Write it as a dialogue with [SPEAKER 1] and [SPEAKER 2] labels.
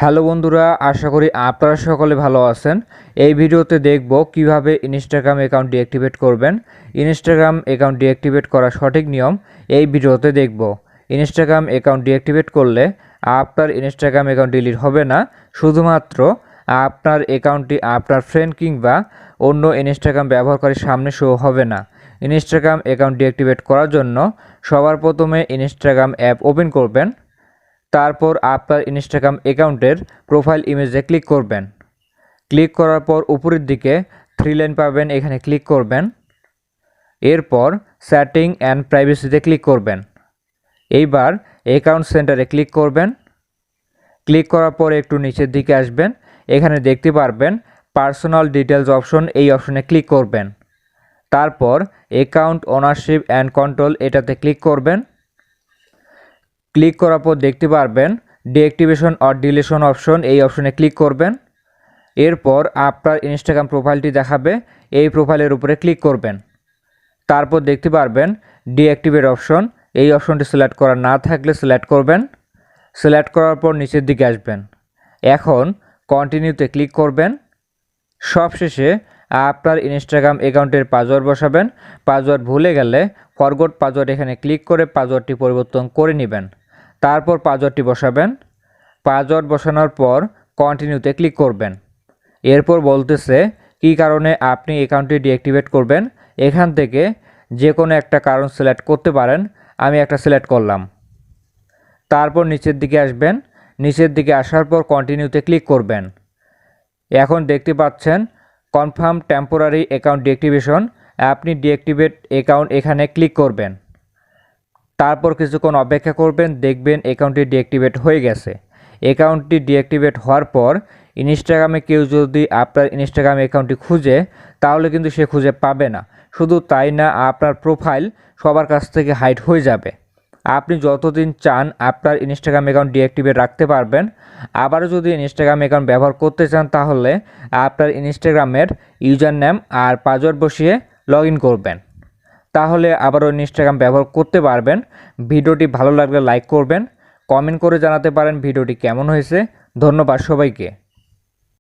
[SPEAKER 1] Hello বন্ধুরা, আশা করি আপনারা সকলে ভালো আছেন। এই ভিডিওতে দেখব কিভাবে ইনস্টাগ্রাম অ্যাকাউন্ট ডিঅ্যাক্টিভেট করবেন। ইনস্টাগ্রাম অ্যাকাউন্ট ডিঅ্যাক্টিভেট করার সঠিক নিয়ম এই ভিডিওতে দেখব। ইনস্টাগ্রাম অ্যাকাউন্ট ডিঅ্যাক্টিভেট করলে আপনার ইনস্টাগ্রাম অ্যাকাউন্ট ডিলিট হবে না, শুধুমাত্র আপনার অ্যাকাউন্টটি আপনার ফ্রেন্ড কিংবা অন্য ইনস্টাগ্রাম ব্যবহারকারীর সামনে শো হবে না। ইনস্টাগ্রাম অ্যাকাউন্ট ডিঅ্যাক্টিভেট করার জন্য সবার প্রথমে ইনস্টাগ্রাম অ্যাপ ওপেন করবেন। তারপর আপনার ইনস্টাগ্রাম অ্যাকাউন্টের প্রোফাইল ইমেজে ক্লিক করবেন। ক্লিক করার পর উপরের দিকে 3 লাইন পাবেন, এখানে ক্লিক করবেন। এরপর সেটিং অ্যান্ড প্রাইভেসিতে ক্লিক করবেন। এইবার অ্যাকাউন্ট সেন্টারে ক্লিক করবেন। ক্লিক করার পর একটু নিচের দিকে আসবেন, এখানে দেখতে পারবেন পার্সোনাল ডিটেলস অপশন, এই অপশনে ক্লিক করবেন। তারপর অ্যাকাউন্ট ওনারশিপ অ্যান্ড কন্ট্রোল এটাতে ক্লিক করবেন। ক্লিক করার পর দেখতে পারবেন ডিঅ্যাক্টিভেশন অর ডিলিশন অপশন, এই অপশনে ক্লিক করবেন। এরপর আপনার ইনস্টাগ্রাম প্রোফাইলটি দেখাবে, এই প্রোফাইলের উপরে ক্লিক করবেন। তারপর দেখতে পারবেন ডিঅ্যাক্টিভেট অপশন, এই অপশনটি সিলেক্ট করা না থাকলে সিলেক্ট করবেন। সিলেক্ট করার পর নিচের দিকে আসবেন। এখন কন্টিনিউতে ক্লিক করবেন। সবশেষে আপনার ইনস্টাগ্রাম অ্যাকাউন্টের পাসওয়ার্ড বসাবেন। পাসওয়ার্ড ভুলে গেলে ফরগট পাসওয়ার্ড এখানে ক্লিক করে পাসওয়ার্ডটি পরিবর্তন করে নেবেন। তারপর পাসওয়ার্ডটি বসাবেন। পাসওয়ার্ড বসানোর পর কন্টিনিউতে ক্লিক করবেন। এরপর বলতেছে কী কারণে আপনি অ্যাকাউন্টটি ডিঅ্যাক্টিভেট করবেন। এখান থেকে যে কোনো একটা কারণ সিলেক্ট করতে পারেন, আমি একটা সিলেক্ট করলাম। তারপর নিচের দিকে আসবেন। নিচের দিকে আসার পর কন্টিনিউতে ক্লিক করবেন। এখন দেখতে পাচ্ছেন কনফার্ম টেম্পোরারি অ্যাকাউন্ট ডিঅ্যাক্টিভেশন, আপনি ডিঅ্যাক্টিভেট অ্যাকাউন্ট এখানে ক্লিক করবেন। তারপর কিছুক্ষণ অপেক্ষা করবেন, দেখবেন অ্যাকাউন্টটি ডিঅ্যাক্টিভেট হয়ে গেছে। অ্যাকাউন্টটি ডিঅ্যাক্টিভেট হওয়ার পর ইনস্টাগ্রামে কেউ যদি আপনার ইনস্টাগ্রাম অ্যাকাউন্টটি খুঁজে, তাহলে কিন্তু সে খুঁজে পাবে না। শুধু তাই না, আপনার প্রোফাইল সবার কাছ থেকে হাইড হয়ে যাবে। আপনি যতদিন চান আপনার ইনস্টাগ্রাম অ্যাকাউন্ট ডিঅ্যাক্টিভেট রাখতে পারবেন। আবারও যদি ইনস্টাগ্রাম অ্যাকাউন্ট ব্যবহার করতে চান, তাহলে আপনার ইনস্টাগ্রামের ইউজার নেম আর পাসওয়ার্ড বসিয়ে লগ ইন করবেন, তাহলে আবারও ইনস্টাগ্রাম ব্যবহার করতে পারবেন। ভিডিওটি ভালো লাগলে লাইক করবেন, কমেন্ট করে জানাতে পারেন ভিডিওটি কেমন হয়েছে। ধন্যবাদ সবাইকে।